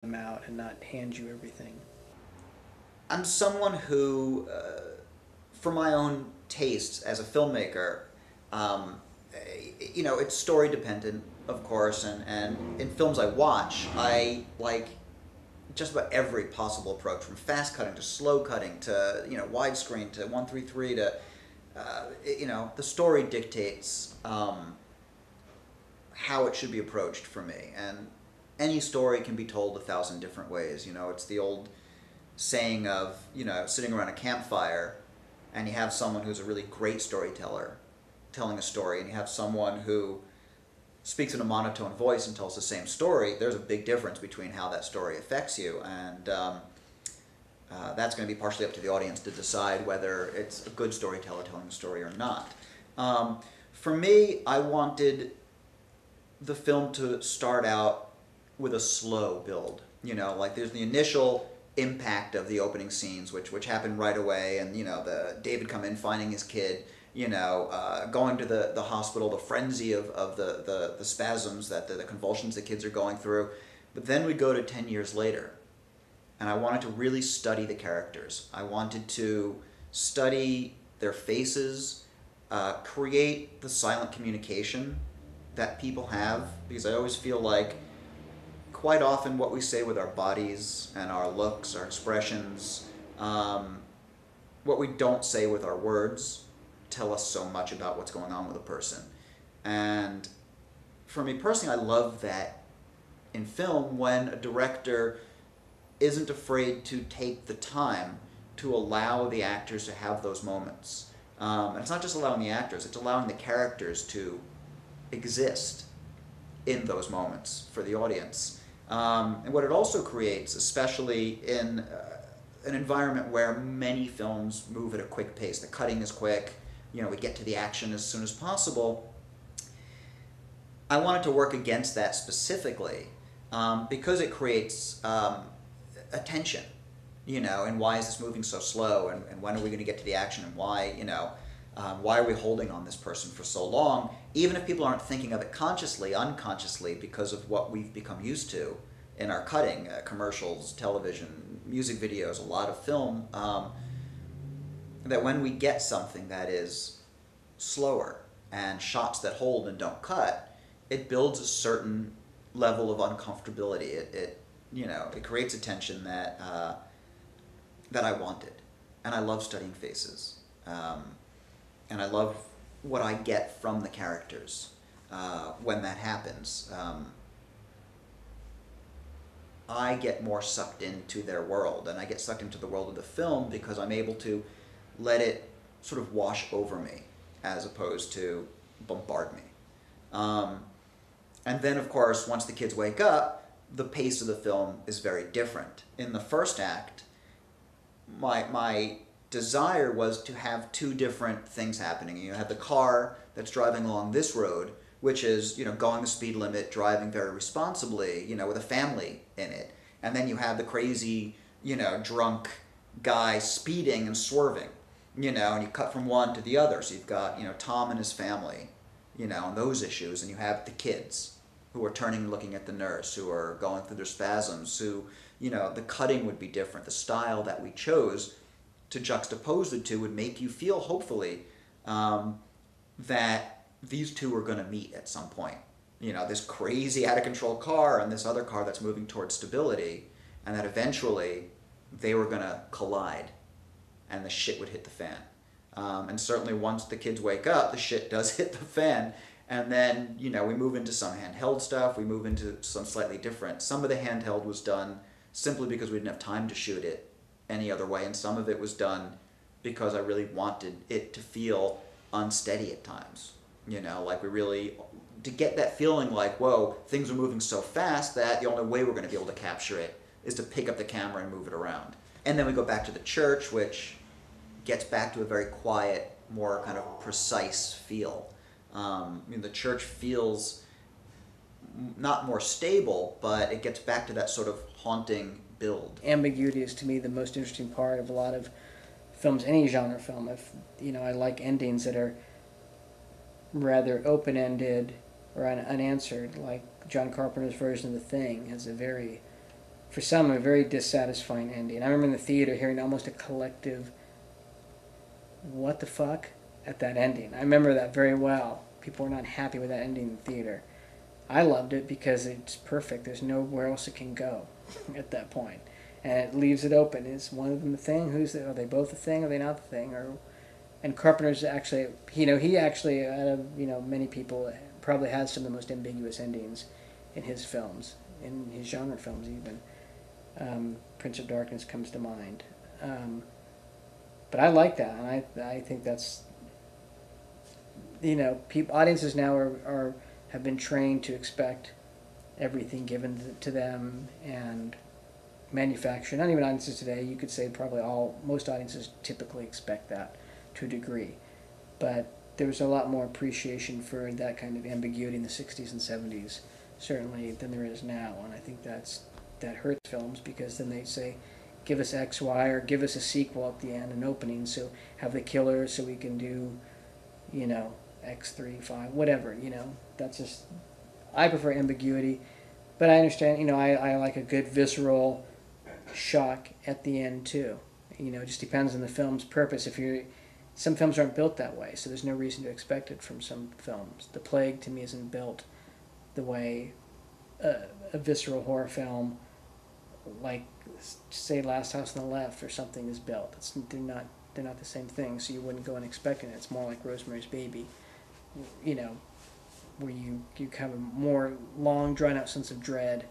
them out and not hand you everything. I'm someone who, for my own tastes as a filmmaker, um, it's story dependent, of course, and in films I watch, I like just about every possible approach, from fast cutting to slow cutting to widescreen to 1:3:3 to the story dictates how it should be approached for me, and any story can be told a thousand different ways. It's the old saying of sitting around a campfire, and you have someone who's a really great storyteller telling a story, and you have someone who speaks in a monotone voice and tells the same story. There's a big difference between how that story affects you, and that's going to be partially up to the audience to decide whether it's a good storyteller telling the story or not. For me, I wanted the film to start out with a slow build. Like there's the initial impact of the opening scenes, which happen right away, and the David come in finding his kid, going to the hospital, the frenzy of the spasms, the convulsions the kids are going through. But then we go to 10 years later, and I wanted to really study the characters. I wanted to study their faces, create the silent communication that people have, because I always feel like quite often what we say with our bodies and our looks, our expressions, what we don't say with our words tell us so much about what's going on with a person. And for me personally, I love that in film when a director isn't afraid to take the time to allow the actors to have those moments. And it's not just allowing the actors, it's allowing the characters to exist in those moments for the audience. And what it also creates, especially in an environment where many films move at a quick pace, the cutting is quick, we get to the action as soon as possible. I wanted to work against that specifically because it creates attention, and why is this moving so slow, and when are we going to get to the action, and why are we holding on this person for so long, even if people aren't thinking of it consciously, unconsciously, because of what we've become used to in our cutting, commercials, television, music videos, a lot of film, that when we get something that is slower and shots that hold and don't cut, it builds a certain level of uncomfortability. It creates a tension that I wanted, and I love studying faces, and I love what I get from the characters when that happens. I get more sucked into their world, and I get sucked into the world of the film because I'm able to let it sort of wash over me as opposed to bombard me. And then, of course, once the kids wake up, the pace of the film is very different. In the first act, my desire was to have two different things happening. You have the car that's driving along this road, which is, going the speed limit, driving very responsibly, with a family in it. And then you have the crazy, drunk guy speeding and swerving, and you cut from one to the other. So you've got, Tom and his family, and those issues, and you have the kids who are turning and looking at the nurse, who are going through their spasms, who, the cutting would be different. The style that we chose to juxtapose the two would make you feel, hopefully, that these two are going to meet at some point. This crazy out of control car and this other car that's moving towards stability, and that eventually they were going to collide and the shit would hit the fan. And certainly once the kids wake up, the shit does hit the fan. And then, we move into some handheld stuff, we move into some slightly different. Some of the handheld was done simply because we didn't have time to shoot it any other way, and some of it was done because I really wanted it to feel unsteady at times. Like we really, to get that feeling like, whoa, things are moving so fast that the only way we're going to be able to capture it is to pick up the camera and move it around. And then we go back to the church, which gets back to a very quiet, more kind of precise feel. The church feels not more stable, but it gets back to that sort of haunting build. Ambiguity is to me the most interesting part of a lot of films, any genre film. If I like endings that are rather open-ended or unanswered, like John Carpenter's version of The Thing has a very for some, a very dissatisfying ending. I remember in the theater hearing almost a collective, what the fuck, at that ending. I remember that very well. People were not happy with that ending in the theater. I loved it because it's perfect. There's nowhere else it can go at that point. And it leaves it open. Is one of them the thing? Are they both the thing? Are they not the thing? And Carpenter's actually, he actually, out of, many people, probably has some of the most ambiguous endings in his films, in his genre films even. Prince of Darkness comes to mind. But I like that, and I think that's, audiences now have been trained to expect everything given to them and manufacture. Not even audiences today. You could say probably most audiences typically expect that to a degree, but there was a lot more appreciation for that kind of ambiguity in the 60s and 70s, certainly, than there is now, and I think that hurts films, because then they say, give us X, Y, or give us a sequel at the end, an opening, so have the killer so we can do, X, 3, 5, whatever, that's just, I prefer ambiguity, but I understand, I like a good visceral shock at the end too. It just depends on the film's purpose. Some films aren't built that way, so there's no reason to expect it from some films. The Plague, to me, isn't built the way a visceral horror film, like, say, Last House on the Left or something, is built. They're not the same thing, so you wouldn't go in expecting it. It's more like Rosemary's Baby, where you have a more long, drawn-out sense of dread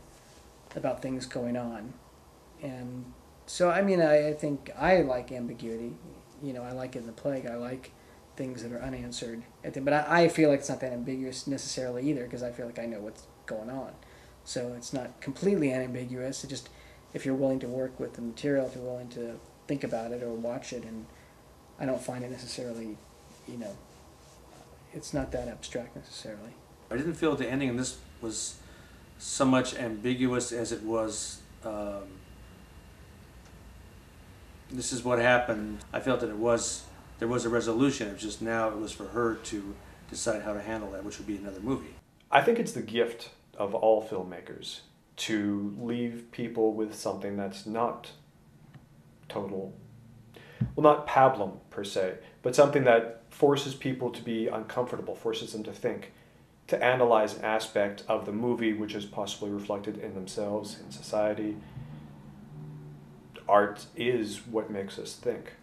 about things going on. And so, I think I like ambiguity. I like it in The Plague. I like things that are unanswered. But I feel like it's not that ambiguous necessarily either, because I feel like I know what's going on. So it's not completely unambiguous. It just, if you're willing to work with the material, if you're willing to think about it or watch it, and I don't find it necessarily, it's not that abstract necessarily. I didn't feel the ending in this was so much ambiguous as it was, this is what happened. I felt that there was a resolution. It was just now it was for her to decide how to handle that, which would be another movie. I think it's the gift of all filmmakers to leave people with something that's not total, well, not pablum per se, but something that forces people to be uncomfortable, forces them to think, to analyze an aspect of the movie which is possibly reflected in themselves, in society. Art is what makes us think.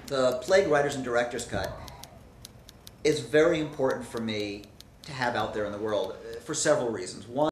The Plague Writers and Directors Cut is very important for me to have out there in the world for several reasons. One,